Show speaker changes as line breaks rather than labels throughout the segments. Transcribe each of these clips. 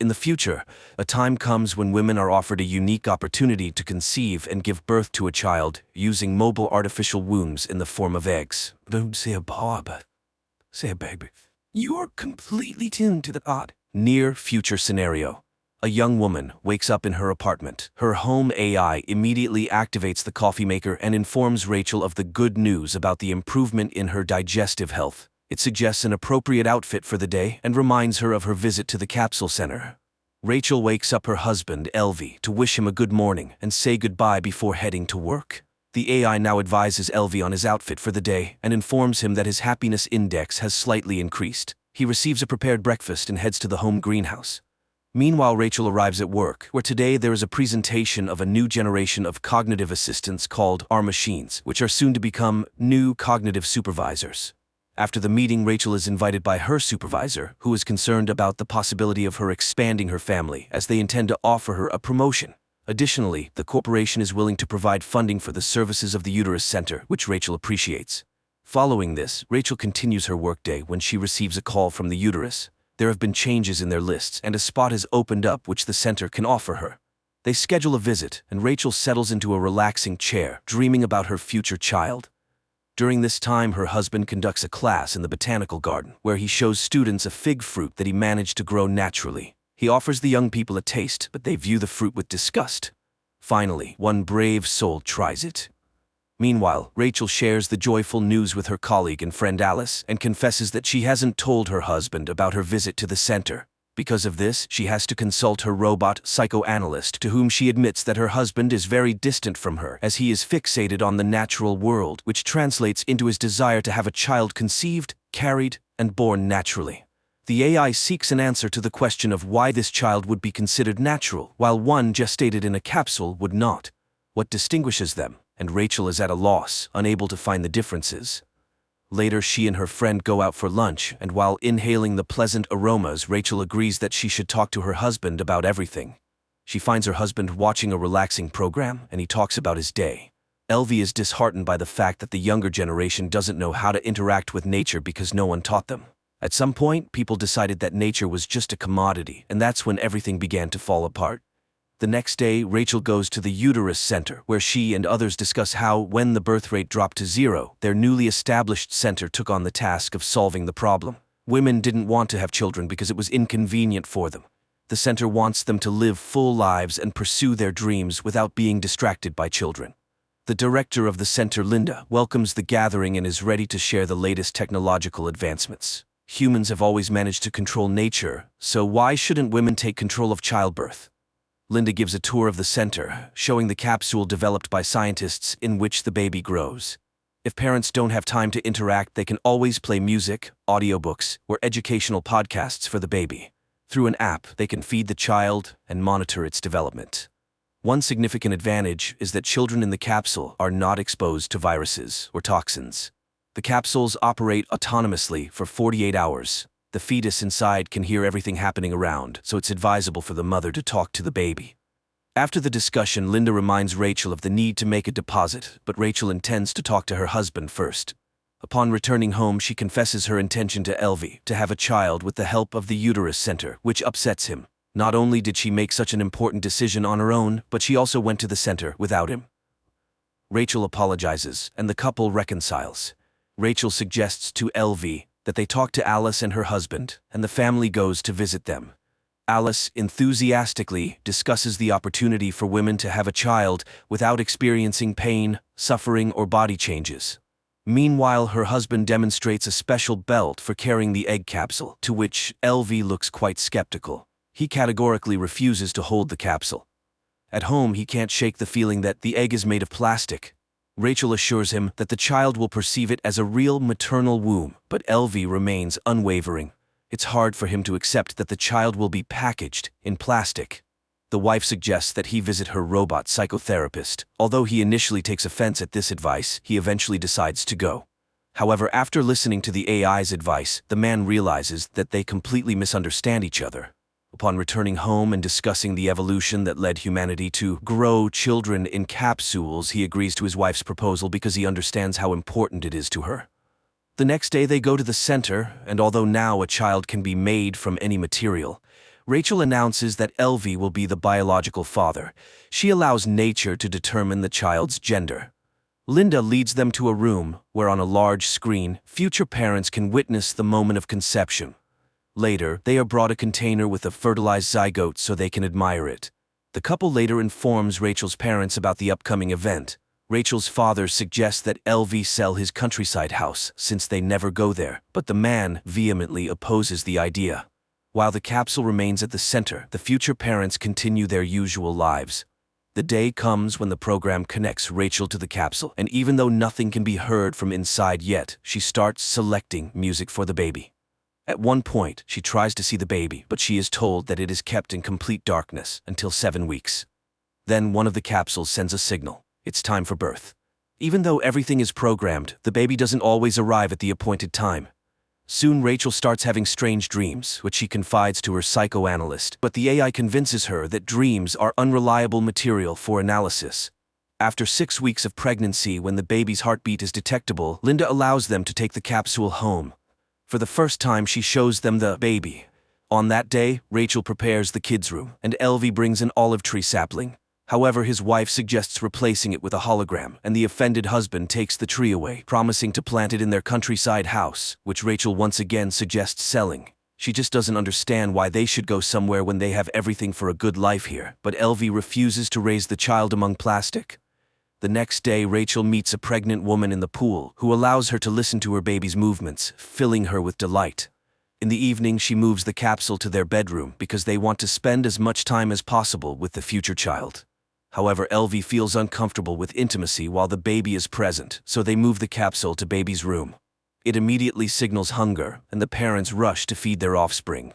In the future, a time comes when women are offered a unique opportunity to conceive and give birth to a child using mobile artificial wombs in the form of eggs. Don't say a Bob. Say a baby. You're completely tuned to the odd. Near future scenario. A young woman wakes up in her apartment. Her home AI immediately activates the coffee maker and informs Rachel of the good news about the improvement in her digestive health. It suggests an appropriate outfit for the day and reminds her of her visit to the capsule center. Rachel wakes up her husband, Alvy, to wish him a good morning and say goodbye before heading to work. The AI now advises Alvy on his outfit for the day and informs him that his happiness index has slightly increased. He receives a prepared breakfast and heads to the home greenhouse. Meanwhile, Rachel arrives at work, where today there is a presentation of a new generation of cognitive assistants called our machines, which are soon to become new cognitive supervisors. After the meeting, Rachel is invited by her supervisor, who is concerned about the possibility of her expanding her family, as they intend to offer her a promotion. Additionally, the corporation is willing to provide funding for the services of the uterus center, which Rachel appreciates. Following this, Rachel continues her workday when she receives a call from the uterus. There have been changes in their lists, and a spot has opened up which the center can offer her. They schedule a visit, and Rachel settles into a relaxing chair, dreaming about her future child. During this time, her husband conducts a class in the botanical garden, where he shows students a fig fruit that he managed to grow naturally. He offers the young people a taste, but they view the fruit with disgust. Finally, one brave soul tries it. Meanwhile, Rachel shares the joyful news with her colleague and friend Alice and confesses that she hasn't told her husband about her visit to the center. Because of this, she has to consult her robot psychoanalyst, to whom she admits that her husband is very distant from her, as he is fixated on the natural world, which translates into his desire to have a child conceived, carried, and born naturally. The AI seeks an answer to the question of why this child would be considered natural, while one gestated in a capsule would not. What distinguishes them? And Rachel is at a loss, unable to find the differences. Later, she and her friend go out for lunch, and while inhaling the pleasant aromas, Rachel agrees that she should talk to her husband about everything. She finds her husband watching a relaxing program, and he talks about his day. Alvy is disheartened by the fact that the younger generation doesn't know how to interact with nature because no one taught them. At some point, people decided that nature was just a commodity, and that's when everything began to fall apart. The next day, Rachel goes to the uterus center, where she and others discuss how, when the birth rate dropped to 0, their newly established center took on the task of solving the problem. Women didn't want to have children because it was inconvenient for them. The center wants them to live full lives and pursue their dreams without being distracted by children. The director of the center, Linda, welcomes the gathering and is ready to share the latest technological advancements. Humans have always managed to control nature, so why shouldn't women take control of childbirth? Linda gives a tour of the center, showing the capsule developed by scientists in which the baby grows. If parents don't have time to interact, they can always play music, audiobooks, or educational podcasts for the baby. Through an app, they can feed the child and monitor its development. One significant advantage is that children in the capsule are not exposed to viruses or toxins. The capsules operate autonomously for 48 hours. The fetus inside can hear everything happening around, so it's advisable for the mother to talk to the baby. After the discussion, Linda reminds Rachel of the need to make a deposit, but Rachel intends to talk to her husband first. Upon returning home, she confesses her intention to Alvy to have a child with the help of the uterus center, which upsets him. Not only did she make such an important decision on her own, but she also went to the center without him. Rachel apologizes, and the couple reconciles. Rachel suggests to Alvy that they talk to Alice and her husband, and the family goes to visit them. Alice enthusiastically discusses the opportunity for women to have a child without experiencing pain, suffering, or body changes. Meanwhile, her husband demonstrates a special belt for carrying the egg capsule, to which Alvy looks quite skeptical. He categorically refuses to hold the capsule. At home, he can't shake the feeling that the egg is made of plastic. Rachel assures him that the child will perceive it as a real maternal womb, but Alvy remains unwavering. It's hard for him to accept that the child will be packaged in plastic. The wife suggests that he visit her robot psychotherapist. Although he initially takes offense at this advice, he eventually decides to go. However, after listening to the AI's advice, the man realizes that they completely misunderstand each other. Upon returning home and discussing the evolution that led humanity to grow children in capsules, he agrees to his wife's proposal because he understands how important it is to her. The next day they go to the center, and although now a child can be made from any material, Rachel announces that Alvy will be the biological father. She allows nature to determine the child's gender. Linda leads them to a room where on a large screen, future parents can witness the moment of conception. Later, they are brought a container with a fertilized zygote so they can admire it. The couple later informs Rachel's parents about the upcoming event. Rachel's father suggests that Alvy sell his countryside house since they never go there, but the man vehemently opposes the idea. While the capsule remains at the center, the future parents continue their usual lives. The day comes when the program connects Rachel to the capsule, and even though nothing can be heard from inside yet, she starts selecting music for the baby. At one point, she tries to see the baby, but she is told that it is kept in complete darkness until 7 weeks. Then one of the capsules sends a signal. It's time for birth. Even though everything is programmed, the baby doesn't always arrive at the appointed time. Soon Rachel starts having strange dreams, which she confides to her psychoanalyst, but the AI convinces her that dreams are unreliable material for analysis. After 6 weeks of pregnancy, when the baby's heartbeat is detectable, Linda allows them to take the capsule home. For the first time, she shows them the baby. On that day, Rachel prepares the kids' room, and Alvy brings an olive tree sapling. However, his wife suggests replacing it with a hologram, and the offended husband takes the tree away, promising to plant it in their countryside house, which Rachel once again suggests selling. She just doesn't understand why they should go somewhere when they have everything for a good life here, but Alvy refuses to raise the child among plastic. The next day, Rachel meets a pregnant woman in the pool who allows her to listen to her baby's movements, filling her with delight. In the evening, she moves the capsule to their bedroom because they want to spend as much time as possible with the future child. However, Alvy feels uncomfortable with intimacy while the baby is present, so they move the capsule to baby's room. It immediately signals hunger, and the parents rush to feed their offspring.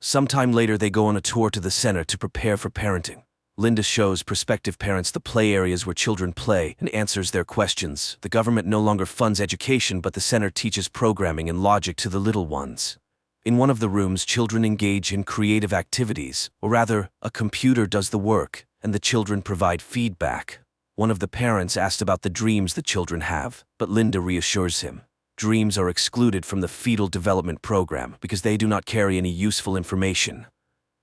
Sometime later, they go on a tour to the center to prepare for parenting. Linda shows prospective parents the play areas where children play and answers their questions. The government no longer funds education, but the center teaches programming and logic to the little ones. In one of the rooms, children engage in creative activities, or rather, a computer does the work, and the children provide feedback. One of the parents asked about the dreams the children have, but Linda reassures him. Dreams are excluded from the fetal development program because they do not carry any useful information.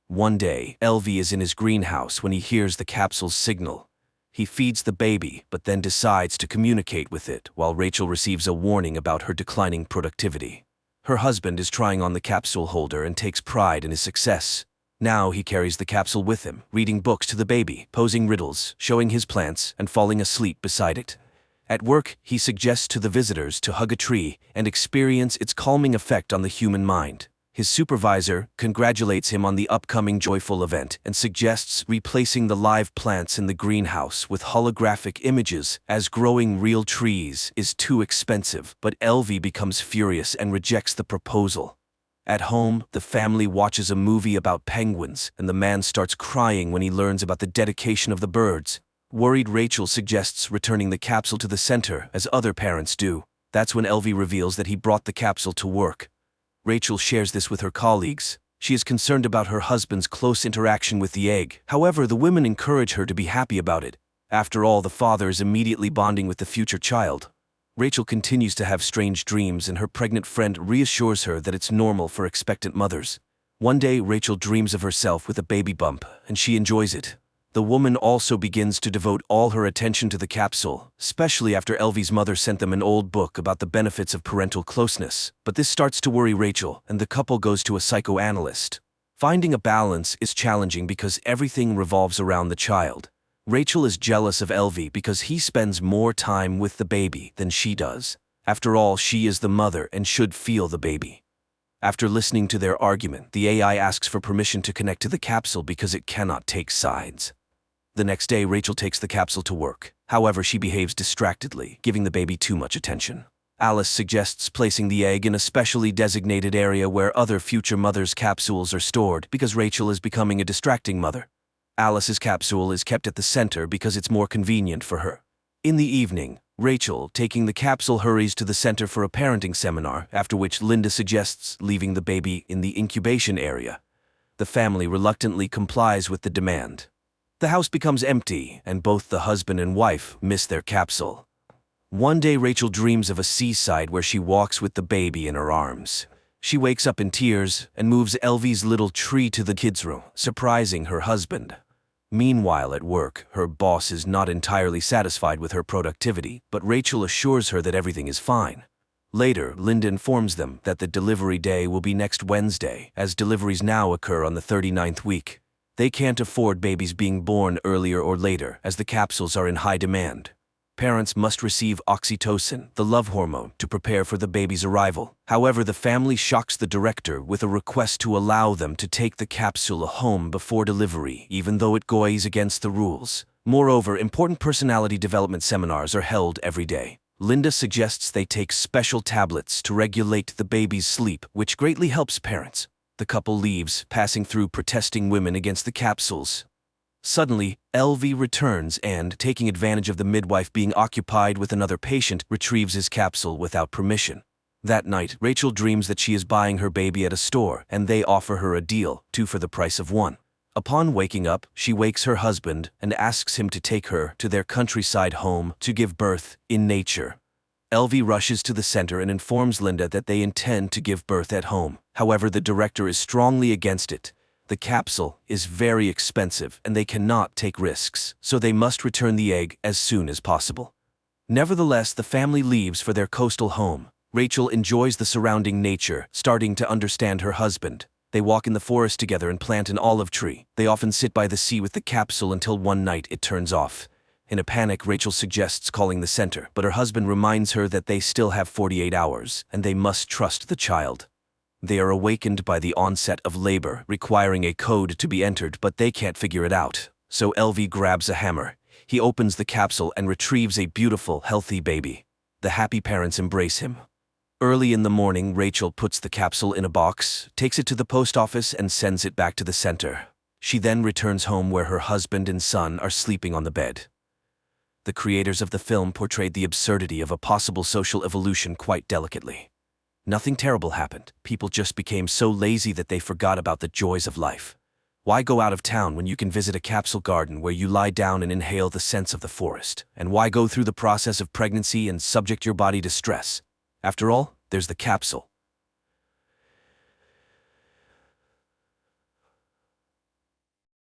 One day, Alvy is in his greenhouse when he hears the capsule's signal. He feeds the baby, but then decides to communicate with it, while Rachel receives a warning about her declining productivity. Her husband is trying on the capsule holder and takes pride in his success. Now he carries the capsule with him, reading books to the baby, posing riddles, showing his plants, and falling asleep beside it. At work, he suggests to the visitors to hug a tree and experience its calming effect on the human mind. His supervisor congratulates him on the upcoming joyful event and suggests replacing the live plants in the greenhouse with holographic images, as growing real trees is too expensive, but Alvy becomes furious and rejects the proposal. At home, the family watches a movie about penguins, and the man starts crying when he learns about the dedication of the birds. Worried, Rachel suggests returning the capsule to the center, as other parents do. That's when Alvy reveals that he brought the capsule to work. Rachel shares this with her colleagues. She is concerned about her husband's close interaction with the egg. However, the women encourage her to be happy about it. After all, the father is immediately bonding with the future child. Rachel continues to have strange dreams, and her pregnant friend reassures her that it's normal for expectant mothers. One day, Rachel dreams of herself with a baby bump, and she enjoys it. The woman also begins to devote all her attention to the capsule, especially after Alvy's mother sent them an old book about the benefits of parental closeness. But this starts to worry Rachel, and the couple goes to a psychoanalyst. Finding a balance is challenging because everything revolves around the child. Rachel is jealous of Alvy because he spends more time with the baby than she does. After all, she is the mother and should feel the baby. After listening to their argument, the AI asks for permission to connect to the capsule because it cannot take sides. The next day, Rachel takes the capsule to work. However, she behaves distractedly, giving the baby too much attention. Alice suggests placing the egg in a specially designated area where other future mothers' capsules are stored because Rachel is becoming a distracting mother. Alice's capsule is kept at the center because it's more convenient for her. In the evening, Rachel, taking the capsule, hurries to the center for a parenting seminar, after which Linda suggests leaving the baby in the incubation area. The family reluctantly complies with the demand. The house becomes empty, and both the husband and wife miss their capsule. One day, Rachel dreams of a seaside where she walks with the baby in her arms. She wakes up in tears and moves Alvy's little tree to the kids' room, surprising her husband. Meanwhile, at work, her boss is not entirely satisfied with her productivity, but Rachel assures her that everything is fine. Later, Linda informs them that the delivery day will be next Wednesday, as deliveries now occur on the 39th week. They can't afford babies being born earlier or later, as the capsules are in high demand. Parents must receive oxytocin, the love hormone, to prepare for the baby's arrival. However, the family shocks the director with a request to allow them to take the capsule home before delivery, even though it goes against the rules. Moreover, important personality development seminars are held every day. Linda suggests they take special tablets to regulate the baby's sleep, which greatly helps parents. The couple leaves, passing through protesting women against the capsules. Suddenly, Alvy returns and, taking advantage of the midwife being occupied with another patient, retrieves his capsule without permission. That night, Rachel dreams that she is buying her baby at a store, and they offer her a deal, 2 for the price of 1. Upon waking up, she wakes her husband and asks him to take her to their countryside home to give birth in nature. Alvy rushes to the center and informs Linda that they intend to give birth at home. However, the director is strongly against it. The capsule is very expensive and they cannot take risks, so they must return the egg as soon as possible. Nevertheless, the family leaves for their coastal home. Rachel enjoys the surrounding nature, starting to understand her husband. They walk in the forest together and plant an olive tree. They often sit by the sea with the capsule until one night it turns off. In a panic, Rachel suggests calling the center, but her husband reminds her that they still have 48 hours and they must trust the child. They are awakened by the onset of labor, requiring a code to be entered, but they can't figure it out. So Alvy grabs a hammer. He opens the capsule and retrieves a beautiful, healthy baby. The happy parents embrace him. Early in the morning, Rachel puts the capsule in a box, takes it to the post office, and sends it back to the center. She then returns home where her husband and son are sleeping on the bed. The creators of the film portrayed the absurdity of a possible social evolution quite delicately. Nothing terrible happened. People just became so lazy that they forgot about the joys of life. Why go out of town when you can visit a capsule garden where you lie down and inhale the scents of the forest? And why go through the process of pregnancy and subject your body to stress? After all, there's the capsule.